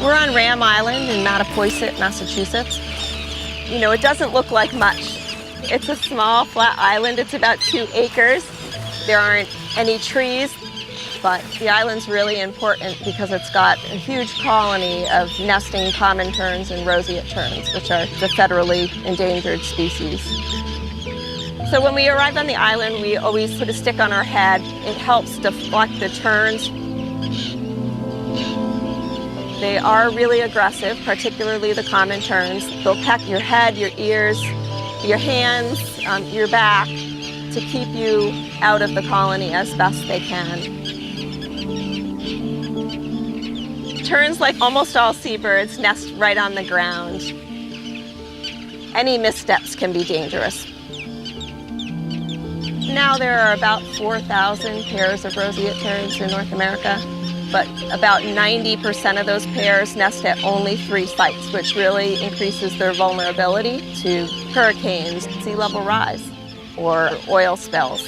We're on Ram Island in Mattapoisett, Massachusetts. You know, it doesn't look like much. It's a small, flat island. It's about 2 acres. There aren't any trees, but the island's really important because it's got a huge colony of nesting common terns and roseate terns, which are the federally endangered species. So when we arrive on the island, we always put a stick on our head. It helps deflect the terns. They are really aggressive, particularly the common terns. They'll peck your head, your ears, your hands, your back to keep you out of the colony as best they can. Terns, like almost all seabirds, nest right on the ground. Any missteps can be dangerous. Now there are about 4,000 pairs of roseate terns in North America, but about 90% of those pairs nest at only 3 sites, which really increases their vulnerability to hurricanes, sea level rise, or oil spills.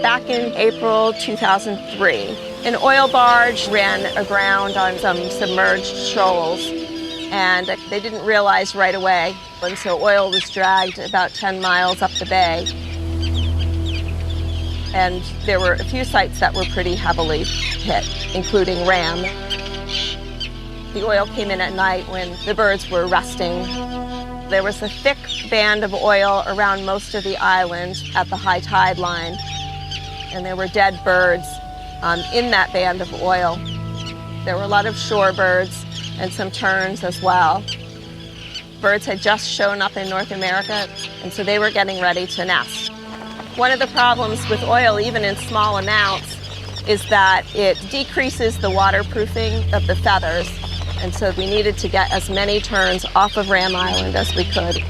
Back in April 2003, an oil barge ran aground on some submerged shoals, and they didn't realize right away. And so oil was dragged about 10 miles up the bay. And there were a few sites that were pretty heavily hit, including Ram. The oil came in at night when the birds were resting. There was a thick band of oil around most of the island at the high tide line, and there were dead birds in that band of oil. There were a lot of shorebirds and some terns as well. Birds had just shown up in North America, and so they were getting ready to nest. One of the problems with oil, even in small amounts, is that it decreases the waterproofing of the feathers, and so we needed to get as many terns off of Ram Island as we could.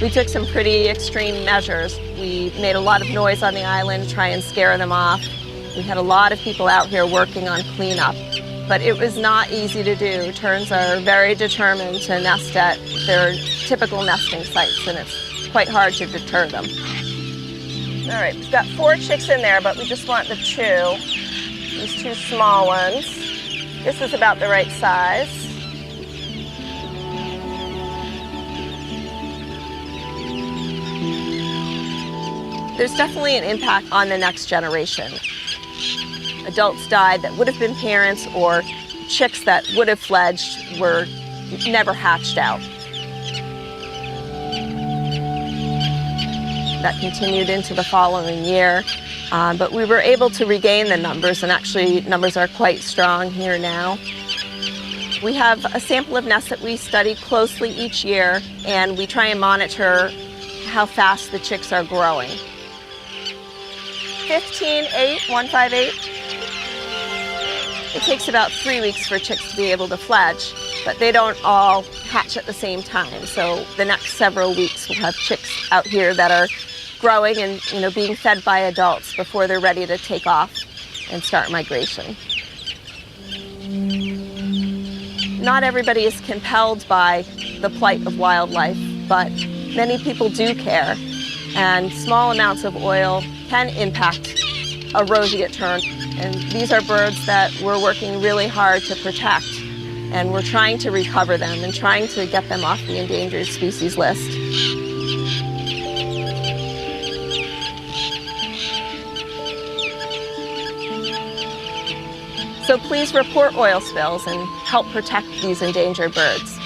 We took some pretty extreme measures. We made a lot of noise on the island to try and scare them off. We had a lot of people out here working on cleanup, but it was not easy to do. Terns are very determined to nest at their typical nesting sites, and it's quite hard to deter them. All right, we've got 4 chicks in there, but we just want the 2, these 2 small ones. This is about the right size. There's definitely an impact on the next generation. Adults died that would have been parents, or chicks that would have fledged were never hatched out. That continued into the following year, but we were able to regain the numbers, and actually numbers are quite strong here now. We have a sample of nests that we study closely each year, and we try and monitor how fast the chicks are growing. 158. It takes about 3 weeks for chicks to be able to fledge, but they don't all hatch at the same time. So the next several weeks we'll have chicks out here that are growing and, you know, being fed by adults before they're ready to take off and start migration. Not everybody is compelled by the plight of wildlife, but many people do care, and small amounts of oil can impact a roseate tern. And these are birds that we're working really hard to protect, and we're trying to recover them and trying to get them off the endangered species list. So please report oil spills and help protect these endangered birds.